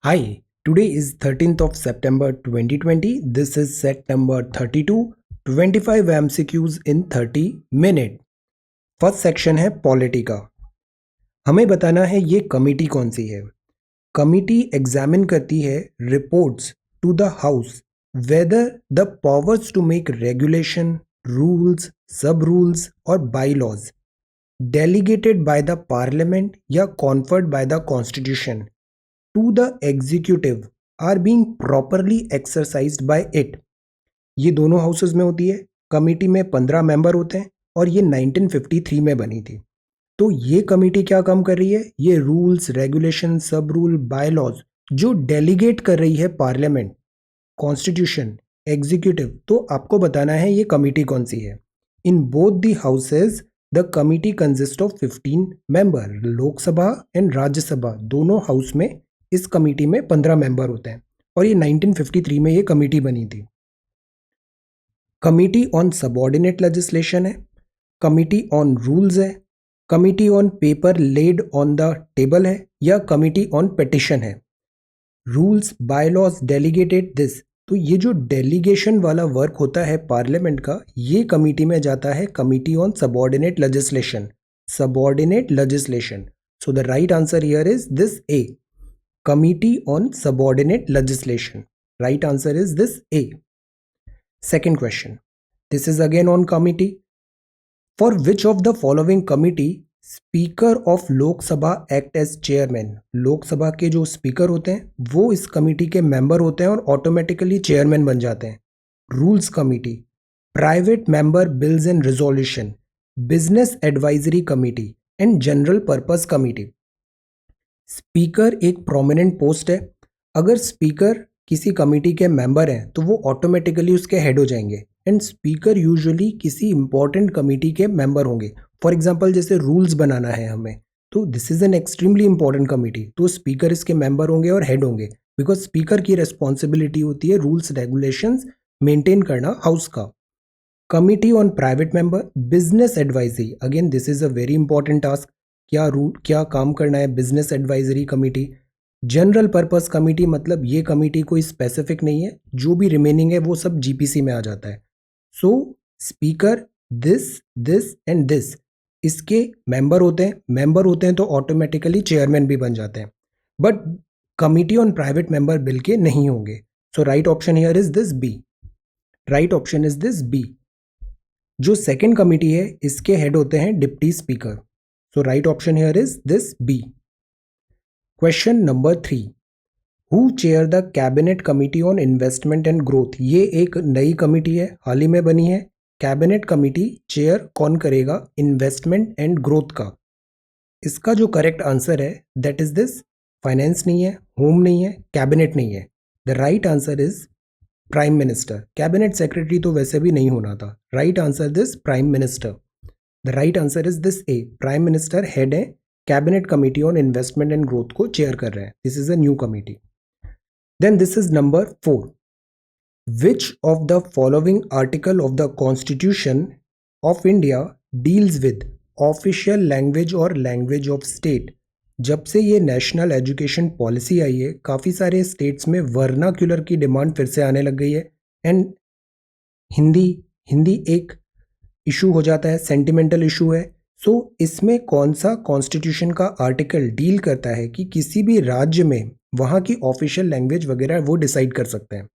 Hi, today is 13th of September 2020. This is set number 32, 25 MCQs in 30 minute. First section है polity का। हमें बताना है ये कमिटी कौन सी है। कमिटी एग्जामिन करती है reports to the house whether the powers to make regulation, rules, sub rules और by laws delegated by the parliament या conferred by the constitution to the executive are being properly exercised by it। ये दोनों houses में होती है। Committee में 15 member होते हैं और ये 1953 में बनी थी। तो ये कमिटी क्या काम कर रही है? ये रूल्स, रेगुलेशन, सब रूल, बाय लॉज जो डेलीगेट कर रही है पार्लियामेंट, कॉन्स्टिट्यूशन, एग्जीक्यूटिव। तो आपको बताना है ये कमिटी कौन सी है। In both the houses the committee consist of 15 member. Lok Sabha and Rajya Sabha दोनों हाउस में इस कमेटी में 15 मेंबर होते हैं और ये 1953 में ये कमेटी बनी थी। कमेटी ऑन सबऑर्डिनेट लेजिस्लेशन है, कमेटी ऑन रूल्स है, committee on paper laid on the table है या कमेटी ऑन पिटिशन है। Rules, bylaws, delegated this. तो ये जो डेलीगेशन वाला वर्क होता है पार्लियामेंट का, ये कमेटी में जाता है committee on subordinate legislation. Subordinate legislation. So the right answer here is this A, Committee on Subordinate Legislation. Right answer is this A. Second question. This is again on committee. For which of the following committee Speaker of Lok Sabha act as chairman? लोक सभा के जो speaker होते हैं वो इस committee के member होते हैं और ऑटोमेटिकली चेयरमैन बन जाते हैं। Rules committee, private member bills and resolution, business advisory committee and general purpose committee. Speaker एक प्रोमिनेंट पोस्ट है। अगर स्पीकर किसी कमेटी के मेंबर हैं तो वो ऑटोमेटिकली उसके हेड हो जाएंगे एंड स्पीकर यूजुअली किसी इंपॉर्टेंट कमेटी के मेंबर होंगे। फॉर एग्जांपल जैसे रूल्स बनाना है हमें, तो this is an extremely important committee, तो स्पीकर इसके मेंबर होंगे और हेड होंगे बिकॉज स्पीकर की रेस्पॉन्सिबिलिटी होती है रूल्स रेगुलेशंस मेंटेन करना हाउस का। Committee on private member, business advisory, again this is a very important task. क्या काम करना है business advisory committee. General purpose committee, मतलब ये कमेटी कोई स्पेसिफिक नहीं है, जो भी रिमेनिंग है वो सब जीपीसी में आ जाता है। So speaker this and this इसके मेंबर होते हैं तो ऑटोमेटिकली चेयरमैन भी बन जाते हैं, but committee on private member bill के नहीं होंगे। So right option here is this B. Right option is this B. जो सेकेंड कमिटी है इसके हेड होते हैं deputy speaker. So right option here is this B. Question number 3. Who chair the Cabinet Committee on Investment and Growth? ये एक नई committee है, हाल ही में बनी है। कैबिनेट कमिटी चेयर कौन करेगा इन्वेस्टमेंट एंड ग्रोथ का? इसका जो करेक्ट आंसर है दैट इज दिस। फाइनेंस नहीं है, होम नहीं है, कैबिनेट नहीं है। The right answer is prime minister. Cabinet secretary तो वैसे भी नहीं होना था। Right answer this prime minister. The right answer is this A. Prime minister head है, cabinet committee on investment and growth को चेयर कर रहे हैं। This is a new committee. Then this is number 4. Which of the following article of the constitution of India deals with official language और language of state? जब से ये national education policy आई है, काफ़ी सारे स्टेट्स में वर्नाक्यूलर की demand फिर से आने लग गई है एंड हिंदी एक इशू हो जाता है, सेंटिमेंटल इशू है। सो इसमें कौन सा कॉन्स्टिट्यूशन का आर्टिकल डील करता है कि किसी भी राज्य में वहाँ की ऑफिशियल लैंग्वेज वगैरह वो डिसाइड कर सकते हैं?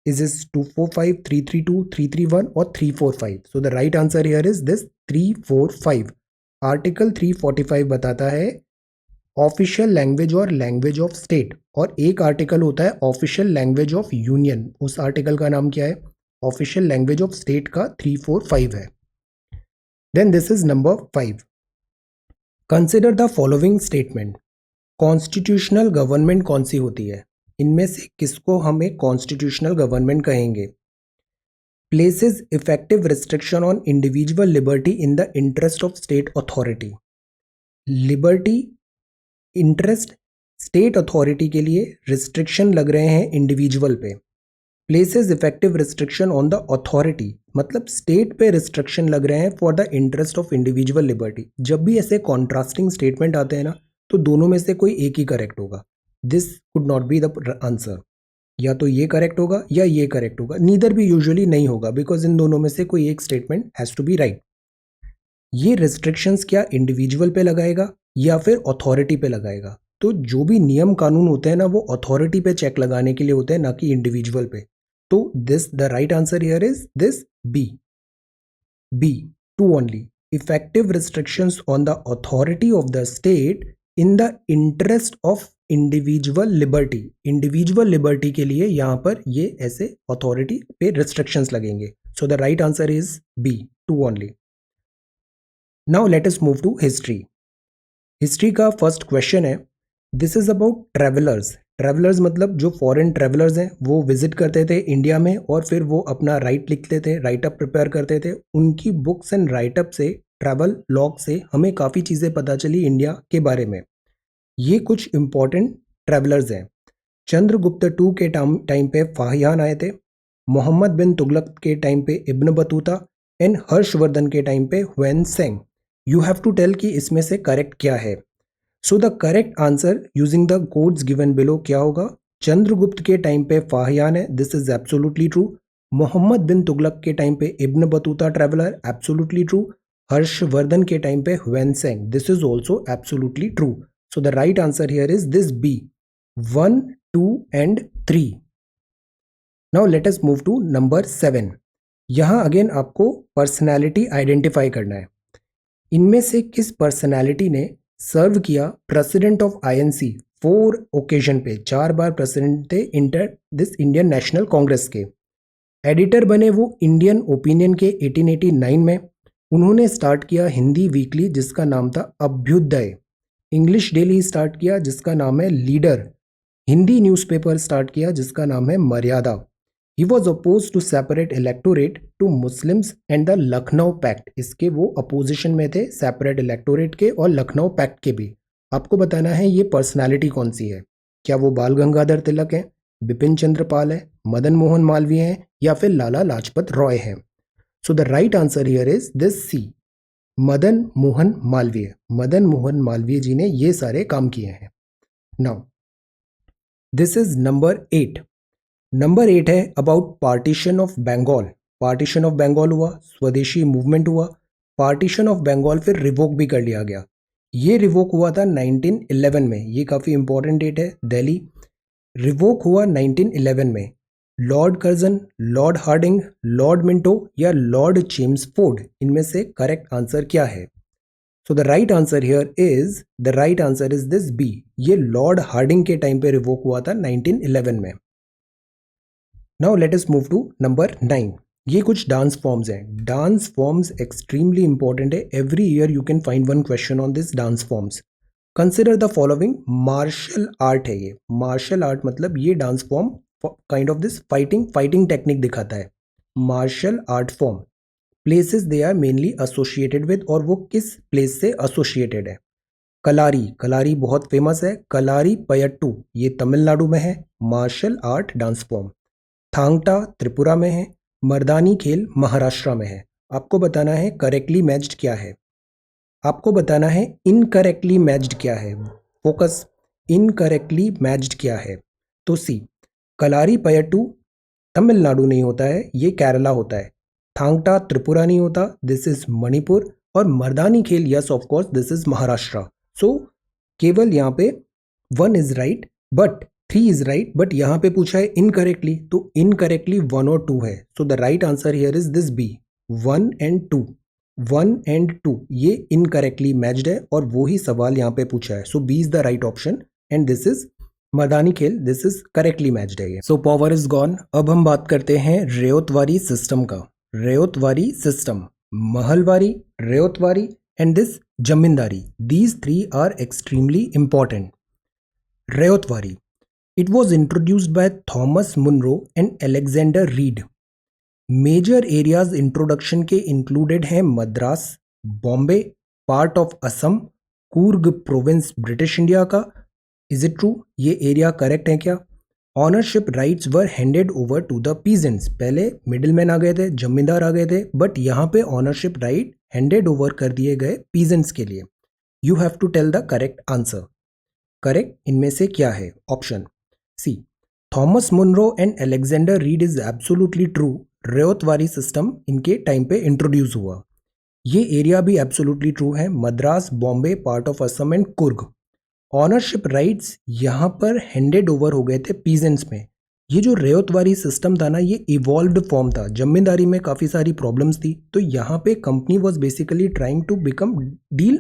इज इज 245, 332, 331 और 345? सो the right answer here is this 345। Article 345 बताता है ऑफिशियल लैंग्वेज और लैंग्वेज ऑफ स्टेट, और एक आर्टिकल होता है ऑफिशियल लैंग्वेज ऑफ यूनियन। उस आर्टिकल का नाम क्या है? ऑफिशियल लैंग्वेज ऑफ स्टेट का 345 है। Then this is number 5. Consider the following statement. Constitutional government कौन सी होती है? इनमें से किसको हम एक constitutional government कहेंगे? Places effective restriction on individual liberty in the interest of state authority. Liberty, interest, state authority के लिए restriction लग रहे हैं individual पे। Places effective restriction on the authority, मतलब स्टेट पे रिस्ट्रिक्शन लग रहे हैं for the interest of individual liberty. जब भी ऐसे कॉन्ट्रास्टिंग स्टेटमेंट आते हैं ना, तो दोनों में से कोई एक ही करेक्ट होगा। This could not be the answer. या तो ये करेक्ट होगा या ये करेक्ट होगा, नीदर भी यूजुअली नहीं होगा, बिकॉज इन दोनों में से कोई एक statement has to be right. ये रिस्ट्रिक्शंस क्या इंडिविजुअल पे लगाएगा या फिर अथॉरिटी पे लगाएगा? तो जो भी नियम कानून होते हैं ना, वो अथॉरिटी पे चेक लगाने के लिए होते हैं, ना कि इंडिविजुअल पे। तो this the right answer here is this B 2 only. Effective restrictions on the authority of the state in the interest of individual liberty. Individual liberty के लिए यहाँ पर ये ऐसे authority पे restrictions लगेंगे. So the right answer is B, 2 only. Now let us move to history. History का first question है, this is about travelers. Travellers मतलब जो फॉरेन ट्रैवलर्स हैं वो विजिट करते थे इंडिया में और फिर वो अपना राइट लिखते थे, राइटअप प्रिपेयर करते थे। उनकी बुक्स एंड राइटअप से, ट्रैवल लॉग से हमें काफ़ी चीज़ें पता चली इंडिया के बारे में। ये कुछ इम्पॉर्टेंट ट्रैवलर्स हैं। चंद्रगुप्त टू के टाइम पे फाहियान आए थे, मोहम्मद बिन तुगलक के टाइम पे इब्न बतूता एंड हर्षवर्धन के टाइम पे Hiuen Tsang. You have to tell कि इसमें से करेक्ट क्या है। So the correct answer using the codes given below क्या होगा? चंद्रगुप्त के टाइम पे फाहियान है, this is absolutely true. Muhammad bin Tughlaq के टाइम पे Ibn Battuta traveller, absolutely true. Harshvardhan के टाइम पे Hiuen Tsang, this is also absolutely true. So the right answer here is this B, 1, 2 and 3। Now let us move to number 7। यहां again आपको personality identify करना है। इनमें से किस personality ने सर्व किया प्रेसिडेंट ऑफ आईएनसी 4 ओकेजन पे, 4 बार प्रेसिडेंट थे इंडियन नेशनल कांग्रेस के। एडिटर बने वो इंडियन ओपिनियन के 1889 में। उन्होंने स्टार्ट किया हिंदी वीकली जिसका नाम था अभ्युदय। इंग्लिश डेली स्टार्ट किया जिसका नाम है लीडर। हिंदी न्यूज़पेपर स्टार्ट किया जिसका नाम है Maryada. He was oppose to separate electorate to Muslims and the Lucknow pact. इसके वो अपोजिशन में थे, सेपरेट इलेक्टोरेट के और लखनऊ पैक्ट के भी। आपको बताना है ये पर्सनालिटी कौन सी है। क्या वो बाल गंगाधर तिलक है, बिपिन चंद्र पाल है, मदन मोहन मालवीय है या फिर लाला लाजपत रॉय है? So the right answer here is this C, Madan Mohan Malaviya. Madan Mohan Malaviya ji ने ये सारे काम किए हैं। Now this is number 8। Number 8 है about partition of Bengal. Partition of Bengal हुआ, स्वदेशी मूवमेंट हुआ, पार्टीशन ऑफ बंगाल फिर रिवोक भी कर लिया गया। ये रिवोक हुआ था 1911 में, ये काफ़ी इंपॉर्टेंट डेट है। दिल्ली रिवोक हुआ 1911 में। Lord Curzon, Lord Hardinge, Lord Minto या लॉर्ड चेम्सफोर्ड, इनमें से करेक्ट आंसर क्या है? So the right answer here is, the right answer is this B, ये लॉर्ड हार्डिंग के टाइम पे रिवोक हुआ था 1911 में। Now let us move to number 9। ये कुछ डांस फॉर्म्स हैं। डांस फॉर्म्स एक्सट्रीमली इंपॉर्टेंट है। Every year you can find one question on this dance forms. Consider the following. Martial art है ये। मार्शल आर्ट मतलब ये dance form kind of this fighting technique दिखाता है। Martial art form, places they are mainly associated with, और वो किस place से एसोसिएटेड है? कलारी, कलारी बहुत फेमस है। कलारी पयट्टू ये तमिलनाडु में है, martial art dance form. Thangta Tripura में है, मर्दानी खेल महाराष्ट्र में है। आपको बताना है करेक्टली मैच्ड क्या है। आपको बताना है इनकरेक्टली मैच्ड क्या है। फोकस, इनकरेक्टली मैच्ड क्या है? तो सी, कलारी पयट्टू तमिलनाडु नहीं होता है, ये केरला होता है। थांगटा त्रिपुरा नहीं होता, दिस इज मणिपुर। और Mardani Khel, yes of course, this is Maharashtra. So केवल यहाँ पे 1 is right but 3 is right, but यहाँ पे पूछा है इनकरेक्टली, तो इनकरेक्टली 1 और 2 है। So the right answer here is this B, 1 and 2। 1 and 2 ये इनकरेक्टली मैच्ड है और वो ही सवाल यहाँ पे पूछा है। So B is the right option and this is Mardani Khel, this is correctly matched है ये। So power is gone. अब हम बात करते हैं रेवतवारी सिस्टम का। Ryotwari system, Mahalwari, Ryotwari and this Zamindari, these 3 are extremely important. Ryotwari, it was introduced by Thomas Munro and Alexander Reed. Major areas introduction के included हैं Madras, Bombay, part of Assam, Coorg province British India का। Is it true? ये एरिया करेक्ट है क्या? Ownership rights were handed over to the peasants. पहले middleman आ गए थे, जमींदार आ गए थे, बट यहाँ पे ऑनरशिप राइट हैंडेड ओवर कर दिए गए पीजेंट्स के लिए। You have to tell the correct answer. Correct इनमें से क्या है? Option C, Thomas Munro and Alexander Reed is absolutely true. Ryotwari system इनके टाइम पे इंट्रोड्यूस हुआ। ये एरिया भी एब्सोल्युटली ट्रू है। Madras, Bombay, part of Assam and Coorg. Ownership rights यहाँ पर हैंडेड ओवर हो गए थे पीजेंट्स में। ये जो रेवतवारी सिस्टम था ना, ये इवॉल्व्ड फॉर्म था। जमींदारी में काफ़ी सारी प्रॉब्लम्स थी, तो यहाँ पे company was basically trying to become deal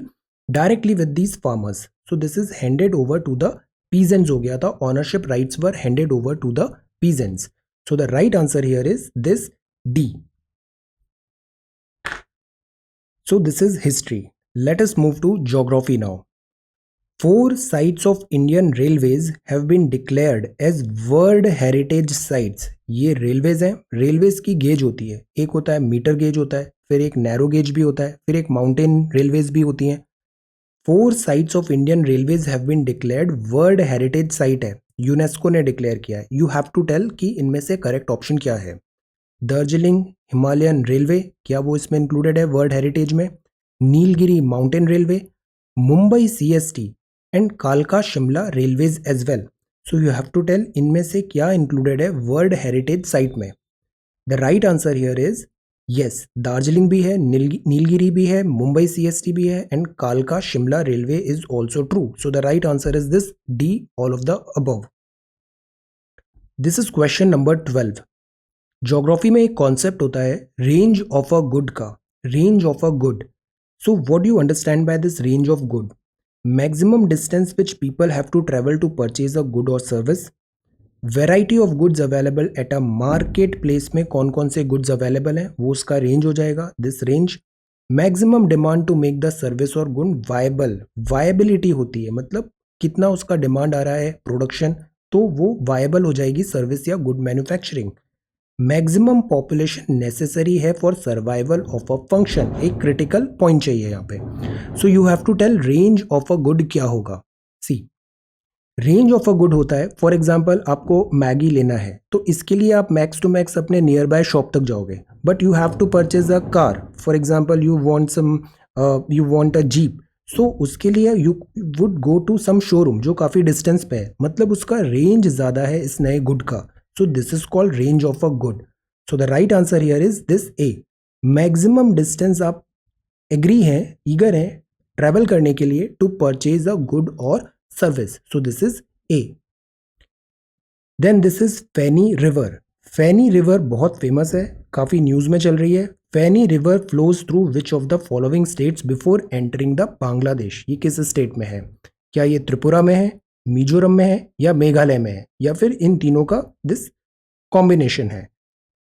directly with these farmers. So this is handed over to the peasants हो गया था। Ownership rights were handed over to the peasants. So the right answer here is this D. So this is history. Let us move to geography now. 4 sites of Indian railways have been declared as World Heritage Sites. ये railways हैं। Railways की gauge होती है, एक होता है metre gauge होता है, फिर एक नैरो गेज भी होता है, फिर एक माउंटेन रेलवेज भी होती हैं। 4 sites of Indian railways have been declared world heritage site है, यूनेस्को ने डिक्लेयर किया है। यू हैव टू टेल कि इनमें से करेक्ट ऑप्शन क्या है। दार्जिलिंग हिमालयन रेलवे, क्या वो इसमें इंक्लूडेड है वर्ल्ड हेरिटेज में? Nilgiri mountain railway, Mumbai CST and कालका Shimla railways as well. So you have to tell इनमें से क्या इंक्लूडेड है वर्ल्ड हेरिटेज साइट में। The right answer here is yes, Darjeeling भी है, नीलगिरी भी है, मुंबई सीएसटी भी है एंड कालका Shimla railway is also true. So the right answer is this D, all of the above. This is question number 12. Geography में एक कॉन्सेप्ट होता है रेंज ऑफ अ गुड का। Range of a good. So what do you understand by this range of good? Maximum distance which people have to travel to purchase a good और service, variety of goods available at a market place में कौन कौन से goods available हैं, वो उसका range हो जाएगा, this range. Maximum demand to make the service और गुड वायबल. वायबिलिटी होती है, मतलब कितना उसका डिमांड आ रहा है प्रोडक्शन, तो वो वायबल हो जाएगी सर्विस या good manufacturing. Maximum population necessary है for survival of a function. एक क्रिटिकल पॉइंट चाहिए यहाँ पे. So you have to tell range of a good क्या होगा. C, range of a good होता है, फॉर एग्जाम्पल आपको मैगी लेना है, तो इसके लिए आप मैक्स टू मैक्स अपने नियर बाय शॉप तक जाओगे, but you have to purchase a car. For example you want a jeep, so उसके लिए you would go to some showroom जो काफ़ी डिस्टेंस पे है, मतलब उसका रेंज ज़्यादा है इस नए गुड का. So this is called range of a good. So the right answer here is this A. Maximum distance आप agree हैं, eager हैं travel करने के लिए to purchase a good or service. So this is A. Then this is Feni River. Feni River बहुत famous है, काफ़ी news में चल रही है. Feni River flows through which of the following states before entering the Bangladesh? ये किस state में है? क्या ये त्रिपुरा में है, मिजोरम में है या मेघालय में है, या फिर इन तीनों का दिस कॉम्बिनेशन है?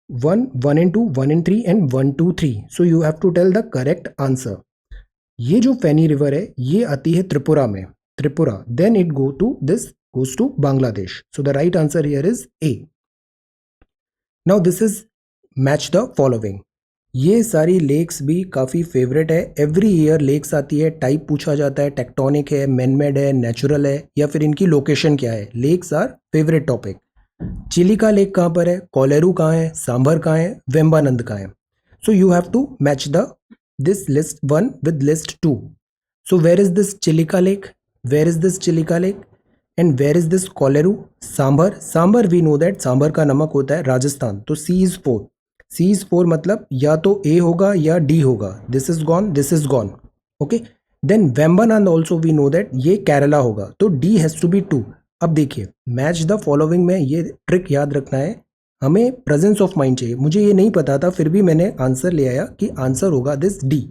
1, 1 and 2, 1 and 3 and 1, 2, 3. So you have to tell the correct answer. ये जो फेनी रिवर है ये आती है त्रिपुरा में, Tripura, then it goes to Bangladesh. So the right answer here is A. Now this is match the following. ये सारी लेक्स भी काफ़ी फेवरेट है. एवरी ईयर लेक्स आती है, टाइप पूछा जाता है, टेक्टोनिक है, मैनमेड है, नेचुरल है, या फिर इनकी लोकेशन क्या है. Lakes are favourite topic. Chilika lake कहाँ पर है, कोलेरू कहाँ है, सांभर कहाँ है, वेम्बानंद कहाँ है. So you have to match this list 1 with list 2. So where is this Chilika lake, where is this Chilika lake and where is this Kolleru. Sambhar, Sambhar we know that Sambhar का नमक होता है राजस्थान, तो C is 4. C is 4 मतलब या तो A होगा या D होगा. This is gone, this is gone. Okay, then Vembanad also we know that ये केरला होगा, तो D हैज टू बी 2. अब देखिए मैच द फॉलोइंग में ये ट्रिक याद रखना है, हमें प्रेजेंस ऑफ माइंड चाहिए. मुझे ये नहीं पता था, फिर भी मैंने आंसर ले आया कि आंसर होगा this D.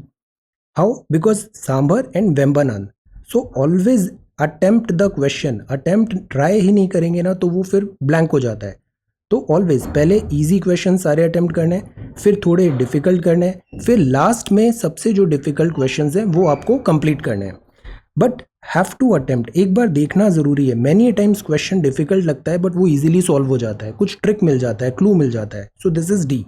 How? Because Sambhar and Vembanad. So always attempt the question. Attempt try ही नहीं करेंगे ना तो वो फिर ब्लैंक हो जाता है. तो ऑलवेज पहले इजी क्वेश्चन सारे अटेम्प्ट करने, फिर थोड़े डिफिकल्ट करने, फिर लास्ट में सबसे जो डिफिकल्ट क्वेश्चंस हैं वो आपको कंप्लीट करने हैं. बट हैव टू अटेम्प्ट, एक बार देखना ज़रूरी है. मैनी टाइम्स क्वेश्चन डिफिकल्ट लगता है बट वो इजीली सॉल्व हो जाता है, कुछ ट्रिक मिल जाता है, क्लू मिल जाता है. So this is D.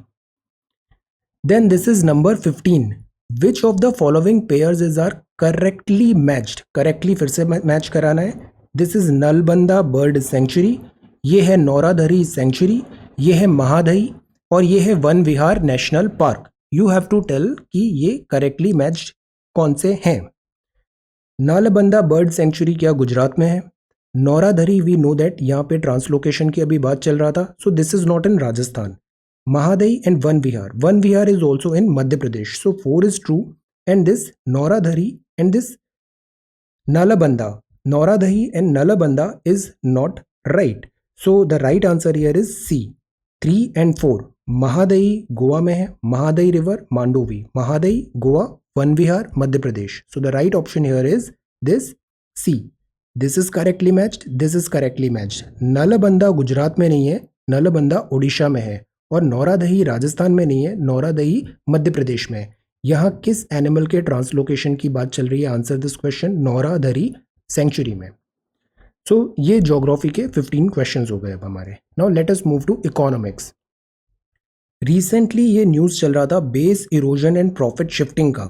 Then this is number 15. Which of the following pairs is are correctly matched. Correctly फिर से मैच कराना है. This is Nalbanda bird sanctuary, ये है नौराधरी सेंचुरी, ये है महादई और ये है Van Vihar national park. You have to tell कि ये करेक्टली मैच्ड कौन से हैं. नालबंदा बर्ड सेंचुरी क्या गुजरात में है? नौराधरी वी नो दैट, यहाँ पे ट्रांसलोकेशन की अभी बात चल रहा था, so this is not in Rajasthan. Mahadei and Van Vihar is also in Madhya Pradesh, so 4 is true. And this Nauradehi and this Nalabanda, Nauradahi and Nalabanda is not right. So the right answer here is C. 3 and 4. Mahadayi Goa में है, Mahadayi river Mandovi, Mahadayi Goa, one Vihar Madhya Pradesh. So the right option here is this C. This is correctly matched. This is correctly matched. Nalabanda Gujarat में नहीं है, नलबंदा ओडिशा में है, और नौरादही राजस्थान में नहीं है, नौरादही मध्य प्रदेश में है. यहाँ किस एनिमल के ट्रांसलोकेशन की बात चल रही है? आंसर दिस क्वेश्चन, नौराधरी सेंचुरी में. सो ये ज्योग्राफी के 15 क्वेश्चंस हो गए अब हमारे. Now let us move to economics. Recently ये न्यूज़ चल रहा था base erosion and profit shifting का.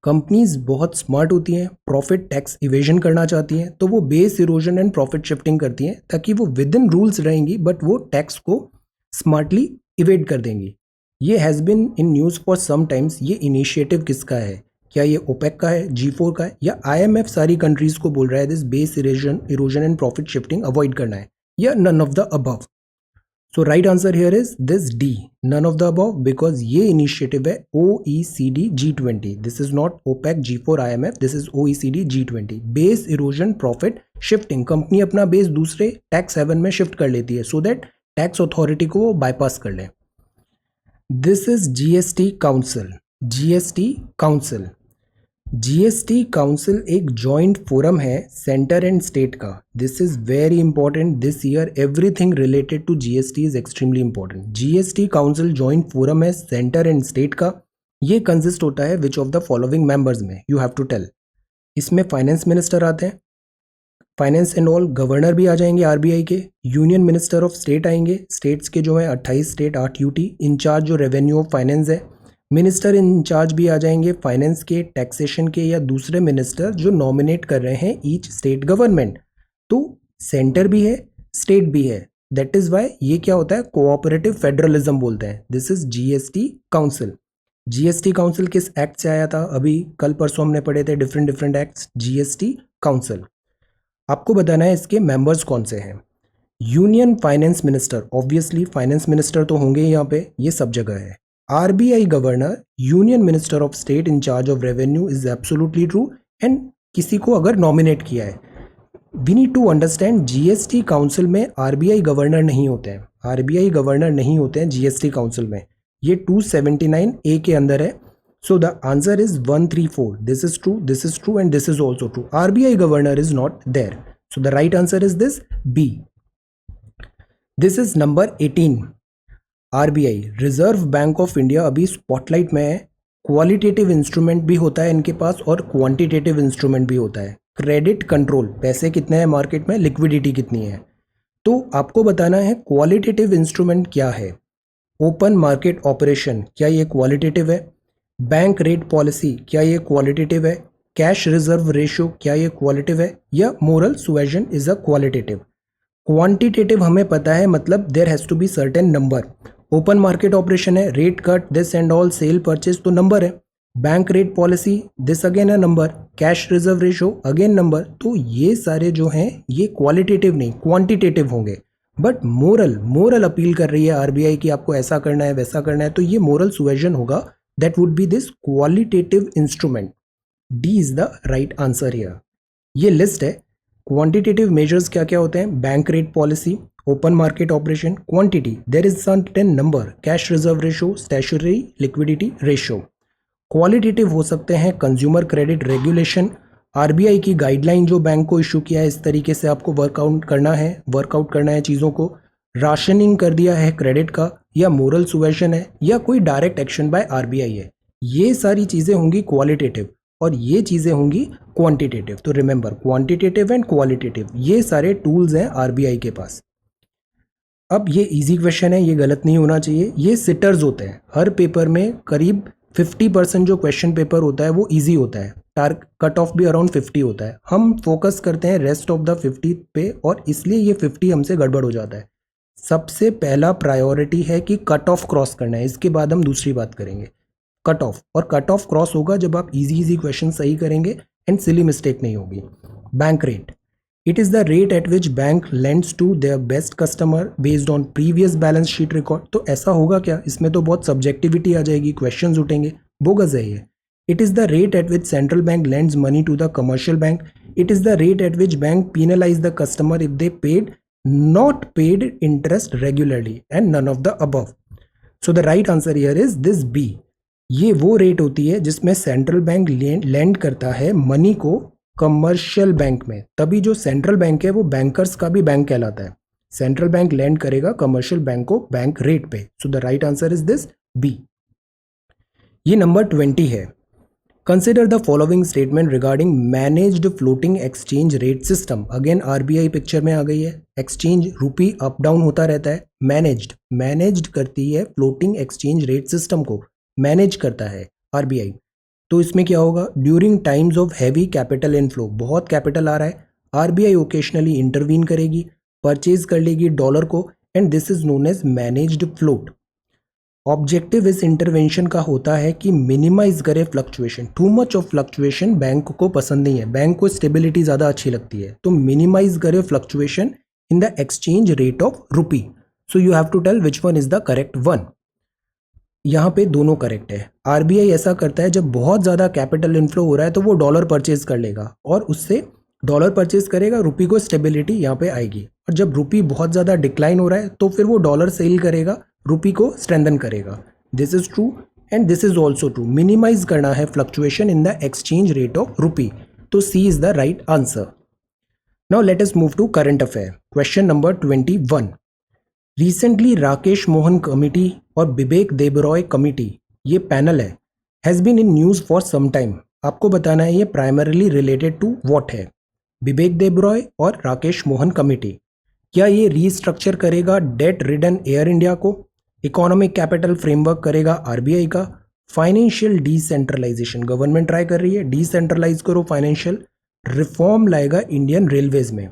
कंपनीज बहुत स्मार्ट होती हैं, प्रॉफिट टैक्स इवेजन करना चाहती हैं, तो वो base erosion and profit shifting करती हैं ताकि वो विद इन रूल्स रहेंगी बट वो टैक्स को स्मार्टली इवेड कर देंगी. ये has been in news for some times. ये इनिशिएटिव किसका है? क्या ये ओपेक का है, G4 का है, या IMF सारी कंट्रीज़ को बोल रहा है this base erosion and profit shifting avoid करना है, या none of the above? So right answer here is this D, none of the above, because ये इनिशिएटिव है OECD G20. This is not OPEC, G4, IMF, this is OECD G20. Base erosion profit shifting, company अपना base दूसरे tax haven में shift कर लेती है so that tax authority को वो बाईपास कर ले. This is GST council. GST council एक जॉइंट फोरम है सेंटर एंड स्टेट का. This is very important this year. Everything related to GST is extremely important. GST council joint forum है centre and state का. ये consist होता है which of the following members में, you have to tell. इसमें finance minister आते हैं, finance and all, governor भी आ जाएंगे RBI के, यूनियन मिनिस्टर ऑफ स्टेट आएंगे, स्टेट्स के जो है 28 स्टेट 8 UT, इंचार्ज जो रेवेन्यू ऑफ फाइनेंस है, मिनिस्टर इंचार्ज भी आ जाएंगे फाइनेंस के, टैक्सेशन के, या दूसरे मिनिस्टर जो नॉमिनेट कर रहे हैं ईच स्टेट गवर्नमेंट. तो सेंटर भी है, स्टेट भी है. दैट इज वाई ये क्या होता है, कोऑपरेटिव फेडरलिज्म बोलते हैं. This is GST council. GST council किस एक्ट से आया था? अभी कल परसों हमने पढ़े थे डिफरेंट एक्ट्स. GST council. आपको बताना है इसके मेंबर्स कौन से हैं. Union finance minister, obviously finance minister तो होंगे यहाँ पे, ये सब जगह है. RBI governor, union minister of state in charge of revenue is absolutely true. And किसी को अगर नॉमिनेट किया है, we need to understand GST council में RBI गवर्नर नहीं होते हैं. RBI गवर्नर नहीं होते हैं GST काउंसिल में. ये 279A के अंदर है. So the answer is 134. This is true, and this is also true. RBI governor is not there. So the right answer is this B. This is number 18. RBI, Reserve Bank of India, अभी spotlight में है. Qualitative instrument भी होता है इनके पास और quantitative instrument भी होता है. क्रेडिट कंट्रोल, पैसे कितने हैं मार्केट में, लिक्विडिटी कितनी है. तो आपको बताना है क्वालिटेटिव इंस्ट्रूमेंट क्या है. ओपन मार्केट ऑपरेशन, क्या ये क्वालिटेटिव है? बैंक रेट पॉलिसी, क्या ये क्वालिटेटिव है? कैश रिजर्व रेशियो, क्या ये क्वालिटेटिव है? या moral suasion is a qualitative? Quantitative हमें पता है, मतलब there has to be certain number. Open market operation है, rate cut, this and all, sale purchase, तो नंबर है. Bank rate policy, this again है number. Cash reserve ratio, again number. तो ये सारे जो हैं ये क्वालिटेटिव नहीं क्वांटिटेटिव होंगे. बट मोरल अपील कर रही है RBI कि आपको ऐसा करना है वैसा करना है, तो ये मोरल सुएजन होगा. That would be this qualitative instrument. D is the right answer here. ये लिस्ट है. क्वांटिटेटिव मेजर्स क्या क्या होते हैं? Bank rate policy, open market operation, quantity, there is certain number, cash reserve ratio, statutory liquidity ratio. Qualitative हो सकते हैं consumer credit regulation, RBI की गाइडलाइन जो बैंक को इशू किया है, इस तरीके से आपको वर्कआउट करना है चीज़ों को. राशनिंग कर दिया है क्रेडिट का, या मोरल सुएशन है, या कोई डायरेक्ट एक्शन बाय RBI है. ये सारी चीज़ें होंगी क्वालिटेटिव और ये चीज़ें होंगी क्वांटिटेटिव. तो रिमेंबर, क्वांटिटेटिव एंड क्वालिटेटिव ये सारे टूल्स हैं RBI के पास. अब ये इजी क्वेश्चन है, ये गलत नहीं होना चाहिए. ये सिटर्स होते हैं. हर पेपर में करीब 50% जो क्वेश्चन पेपर होता है वो इजी होता है. कट ऑफ भी अराउंड 50 होता है. हम फोकस करते हैं रेस्ट ऑफ द 50 पे, और इसलिए ये 50 हमसे गड़बड़ हो जाता है. सबसे पहला प्रायोरिटी है कि कट ऑफ क्रॉस करना है, इसके बाद हम दूसरी बात करेंगे. कट ऑफ, और कट ऑफ क्रॉस होगा जब आप इजी क्वेश्चन सही करेंगे एंड सिली मिस्टेक नहीं होगी। Bank rate, it is the rate at which bank lends to their best customer based on previous balance sheet record. तो ऐसा होगा क्या, इसमें तो बहुत सब्जेक्टिविटी आ जाएगी, क्वेश्चंस उठेंगे, बोगस है ये। It is the rate at which central bank lends money to the commercial bank. It is the rate at which bank penalize the customer if they paid not paid interest regularly and none of the above. So the right answer here is this B. ये वो rate होती है जिसमें central bank land करता है money को commercial bank में, तभी जो सेंट्रल बैंक है वो बैंकर्स का भी बैंक कहलाता है। सेंट्रल बैंक लैंड करेगा कमर्शियल बैंक को बैंक रेट पे। So the right answer is this B. ये नंबर 20 है। Consider the following statement regarding managed floating exchange rate system. Again RBI picture में आ गई है। एक्सचेंज रूपी अप डाउन होता रहता है। मैनेज्ड करती है फ्लोटिंग एक्सचेंज रेट सिस्टम को, मैनेज करता है आरबीआई। तो इसमें क्या होगा, during times of heavy capital inflow, बहुत कैपिटल आ रहा है, आरबीआई ओकेशनली इंटरवीन करेगी, परचेज कर लेगी डॉलर को, and this is known as managed float. Objective इस इंटरवेंशन का होता है कि मिनिमाइज करे fluctuation. Too much of fluctuation bank को पसंद नहीं है, बैंक को स्टेबिलिटी ज़्यादा अच्छी लगती है, तो मिनिमाइज करे fluctuation in the exchange rate of rupee. So you have to tell which one is the correct one. यहाँ पे दोनों करेक्ट है। आरबीआई ऐसा करता है जब बहुत ज़्यादा कैपिटल इनफ्लो हो रहा है तो वो डॉलर परचेज कर लेगा और उससे डॉलर परचेज करेगा, रूपी को स्टेबिलिटी यहाँ पे आएगी। और जब रूपी बहुत ज़्यादा डिक्लाइन हो रहा है तो फिर वो डॉलर सेल करेगा, रूपी को स्ट्रेंथन करेगा। This is true and this is also true. Minimise करना है fluctuation in the exchange rate of rupee, तो C is the right answer. Now let us move to current affair. Question number 21। Recently Rakesh Mohan committee और Vivek Debroy committee, ये panel है, has been in news for some time. आपको बताना है ये primarily related to what है। विवेक देबरॉय और राकेश मोहन कमिटी, क्या ये रीस्ट्रक्चर करेगा डेट रिडन एयर इंडिया को, इकोनॉमिक कैपिटल फ्रेमवर्क करेगा आरबीआई का, फाइनेंशियल डिसेंट्रलाइजेशन, गवर्नमेंट ट्राई कर रही है डिसेंट्रलाइज करो फाइनेंशियल, रिफॉर्म लाएगा इंडियन रेलवेज में।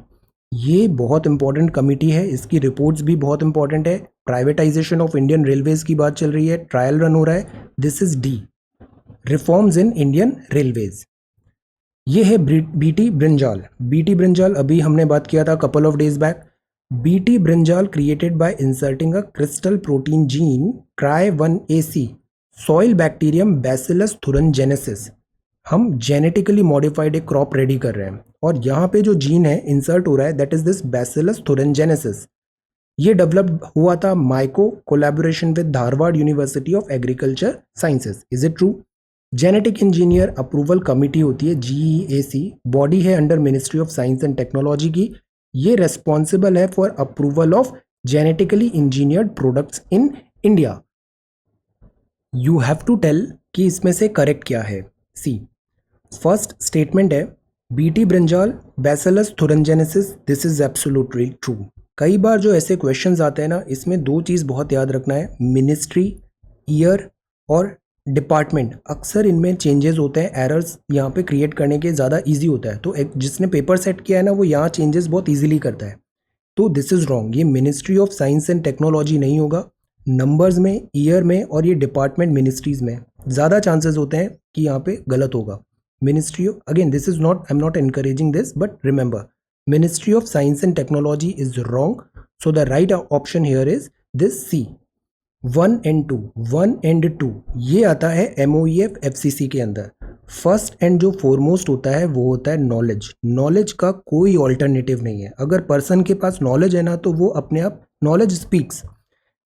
ये बहुत इंपॉर्टेंट कमिटी है, इसकी रिपोर्ट्स भी बहुत इंपॉर्टेंट है। प्राइवेटाइजेशन ऑफ इंडियन रेलवेज की बात चल रही है, ट्रायल रन हो रहा है। This is D, reforms in Indian railways. ये है बीटी ब्रिंजाल। बीटी ब्रिंजाल अभी हमने बात किया था couple of days back. BT brinjal created by inserting a crystal protein gene Cry1AC soil bacterium bacillus thuringiensis। हम जेनेटिकली मॉडिफाइड एक crop ready कर रहे हैं और यहाँ पे जो जीन है इंसर्ट हो रहा है, that is this bacillus thuringiensis। ये डेवलप हुआ था Mahyco collaboration with Dharwad university of agriculture sciences. Is it true? Genetic engineer approval committee होती है GEAC, बॉडी है under ministry of science and technology की। ये रेस्पॉन्सिबल है for approval of genetically engineered products in India. You have to tell कि इसमें से correct क्या है। सी, फर्स्ट स्टेटमेंट है BT brinjal bacillus thuringiensis, this is absolutely true. कई बार जो ऐसे क्वेश्चंस आते हैं ना, इसमें दो चीज़ बहुत याद रखना है, मिनिस्ट्री, ईयर और डिपार्टमेंट। अक्सर इनमें चेंजेस होते हैं, एरर्स यहाँ पे क्रिएट करने के ज़्यादा इजी होता है, तो जिसने पेपर सेट किया है ना वो यहाँ चेंजेस बहुत इजीली करता है। तो दिस इज़ रॉन्ग, ये ministry of science and technology नहीं होगा। नंबर्स में, ईयर में और ये डिपार्टमेंट मिनिस्ट्रीज में ज़्यादा चांसेस होते हैं कि यहाँ पे गलत होगा। Ministry of, again this is not, I am not encouraging this, but remember ministry of science and technology is wrong. So the right option here is this C, 1 and 2, 1 and 2 ये आता है MOEF FCC के अंदर। First and जो foremost होता है वो होता है नॉलेज। नॉलेज का कोई ऑल्टरनेटिव नहीं है। अगर पर्सन के पास नॉलेज है ना तो वो अपने आप knowledge speaks.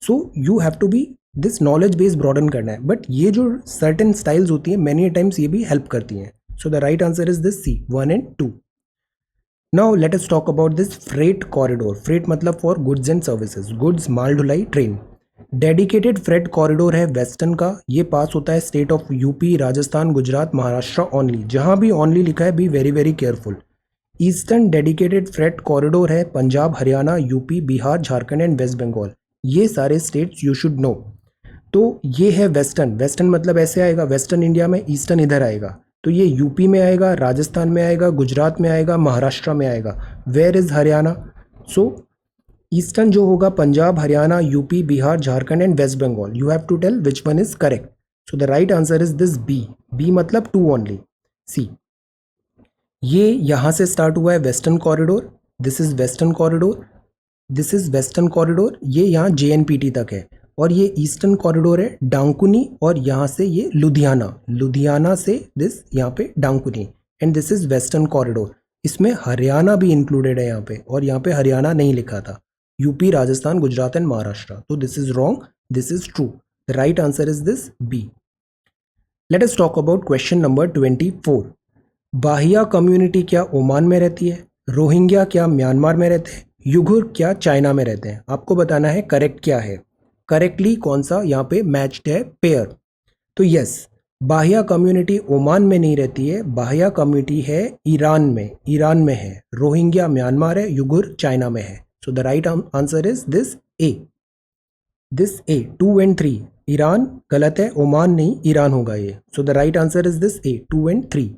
So you have to be this knowledge base broaden करना है, बट ये जो सर्टेन स्टाइल्स होती हैं मैनी टाइम्स ये भी हेल्प करती हैं। So the right answer is this C, 1 and 2। Now let us talk about this freight corridor. Freight मतलब for goods and services, goods माल ढुलाई ट्रेन। डेडिकेटेड फ्रेट कॉरिडोर है वेस्टर्न का, ये पास होता है state of UP, Rajasthan, Gujarat, Maharashtra only. जहां भी ओनली लिखा है be very very careful. Eastern dedicated freight corridor है पंजाब, हरियाणा, यूपी, बिहार, झारखंड एंड वेस्ट बंगाल। ये सारे स्टेट्स यू शुड नो। तो ये है वेस्टर्न। वेस्टर्न मतलब ऐसे आएगा, वेस्टर्न इंडिया में, ईस्टर्न इधर आएगा, तो ये यूपी में आएगा, राजस्थान में आएगा, गुजरात में आएगा, महाराष्ट्र में आएगा। Where is Haryana? So eastern जो होगा Punjab, Haryana, UP, Bihar, Jharkhand and West Bengal. You have to tell which one is correct. So the right answer is this B. B मतलब 2 ओनली। सी, ये यहाँ से स्टार्ट हुआ है western corridor, this is western corridor, this is western corridor, ये यहाँ JNPT तक है, और ये ईस्टर्न कॉरिडोर है डांकुनी, और यहाँ से ये लुधियाना, लुधियाना से दिस यहाँ पे Dankuni, and this is western corridor. इसमें हरियाणा भी इंक्लूडेड है यहाँ पे, और यहाँ पे हरियाणा नहीं लिखा था, यूपी, राजस्थान, गुजरात एंड महाराष्ट्र, तो this is wrong, this is true. The right answer is this B. Let us talk about question number 24। Bahai community क्या ओमान में रहती है, रोहिंग्या क्या म्यांमार में रहते हैं, युगुर क्या चाइना में रहते हैं? आपको बताना है करेक्ट क्या है, करेक्टली कौन सा यहाँ पे मैच्ड है पेयर। तो यस, बाहिया कम्युनिटी ओमान में नहीं रहती है, बाहिया कम्युनिटी है ईरान में, ईरान में है। रोहिंग्या म्यांमार है, युगुर चाइना में है। So the right answer is this A, this A 2 and 3। Iran गलत है, ओमान नहीं, ईरान होगा ये। सो the right answer is this A 2 and 3।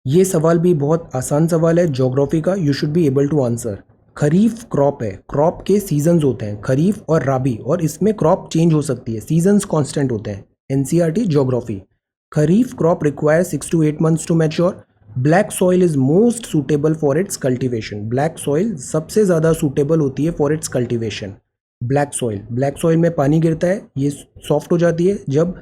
ये सवाल भी बहुत आसान सवाल है ज्योग्राफी का, you should be able to answer. Kharif crop है, क्रॉप के सीजन्स होते हैं खरीफ और राबी, और इसमें क्रॉप चेंज हो सकती है, सीजन्स कांस्टेंट होते हैं। NCERT geography. Kharif crop require 6 to 8 months to mature. Black soil is most suitable for its cultivation, black soil सबसे ज़्यादा सुटेबल होती है for its cultivation. Black soil, black soil में पानी गिरता है, ये सॉफ्ट हो जाती है, जब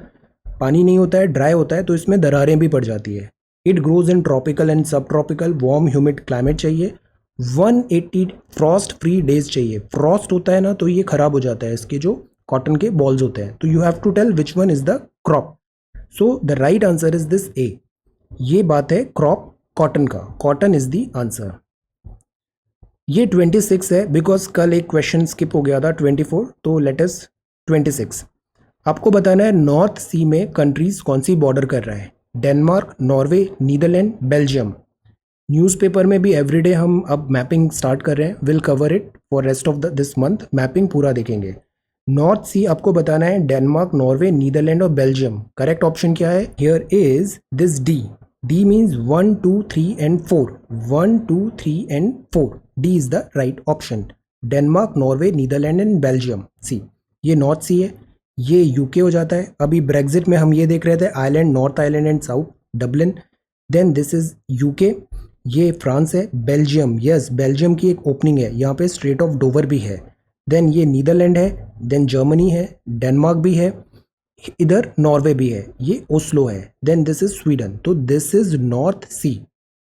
पानी नहीं होता है, ड्राई होता है, तो इसमें दरारें भी पड़ जाती है। It grows in tropical and सब ट्रॉपिकल वार्म ह्यूमिड क्लाइमेट चाहिए। 180 फ्रॉस्ट फ्री डेज चाहिए। फ्रॉस्ट होता है ना तो ये खराब हो जाता है, इसके जो कॉटन के बॉल्स होते हैं, तो you have to tell which one is the crop. So the right answer is this A. ये बात है क्रॉप कॉटन का, कॉटन इज द आंसर। ये 26 है बिकॉज कल एक क्वेश्चन स्किप हो गया था 24, तो लेट अस 26। आपको बताना है नॉर्थ सी में कंट्रीज कौन सी बॉर्डर कर रहा है, Denmark, Norway, Netherland, Belgium. Newspaper में भी एवरीडे हम अब मैपिंग स्टार्ट कर रहे हैं, will cover it for rest of this month, mapping पूरा देखेंगे। नॉर्थ सी आपको बताना है डेनमार्क, नॉर्वे, नीदरलैंड और बेल्जियम। करेक्ट ऑप्शन क्या है? Here is this D. D means 1 2 3 and 4, 1 2 3 and 4, D is the right option. Denmark, Norway, Netherlands and Belgium, sea. ये North सी है, ये यूके हो जाता है। अभी ब्रेग्जिट में हम ये देख रहे थे Ireland, north Ireland and south Dublin, then this is UK. ये फ्रांस है। बेल्जियम, यस बेल्जियम की एक ओपनिंग है, यहाँ पे स्ट्रेट ऑफ डोवर भी है। देन ये नीदरलैंड है, देन जर्मनी है, डेनमार्क भी है, इधर नॉर्वे भी है, ये ओस्लो है, देन दिस इज स्वीडन। तो दिस इज नॉर्थ सी।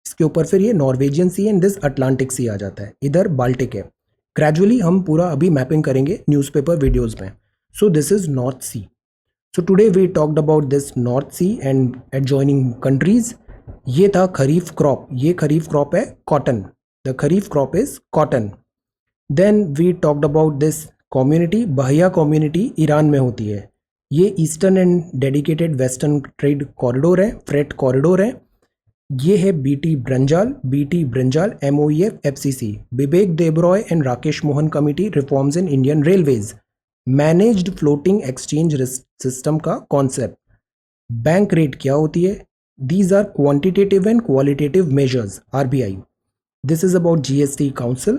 इसके ऊपर फिर ये Norwegian Sea and this Atlantic Sea आ जाता है, इधर बाल्टिक है। ग्रेजुअली हम पूरा अभी मैपिंग करेंगे न्यूज़पेपर वीडियोज़ में। So this is North Sea. So today we talked about this North Sea and adjoining countries. ये था खरीफ क्रॉप, ये खरीफ क्रॉप है cotton, the kharif crop is cotton. Then we talked about this community, Bahai community Iran में होती है। ये eastern and dedicated western trade corridor है, freight corridor है। ये है BT brinjal, BT brinjal MOEF FCC, Bibek Debroy and Rakesh Mohan committee reforms in Indian railways, managed floating exchange system का concept. Bank rate क्या होती है? These are quantitative and qualitative measures, RBI. This is about GST Council.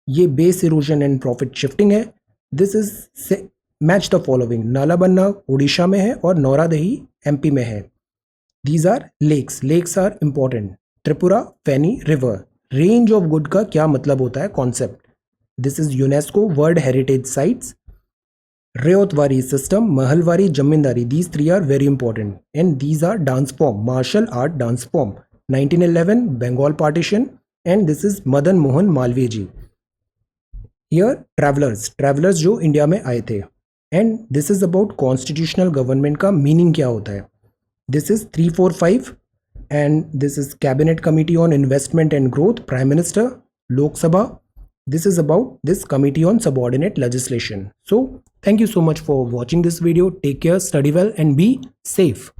ये base erosion and profit shifting है। This is match the following, Nalabana Orissa में है और Nauradehi MP में है। These are lakes, lakes are important. Tripura, Feni river. Range of good का क्या मतलब होता है concept? This is UNESCO world heritage sites. Rayotwari system, Mahalwari, Jamindari, these three are very important, and these are dance form, martial art dance form. 1911 Bengal partition, and this is Madan Mohan Malviya ji. Here travelers जो India में आए थे, and this is about constitutional government का meaning क्या होता है. This is 345, and this is cabinet committee on investment and growth, prime minister, Lok Sabha. This is about this committee on subordinate legislation. So thank you so much for watching this video. Take care, study well and be safe.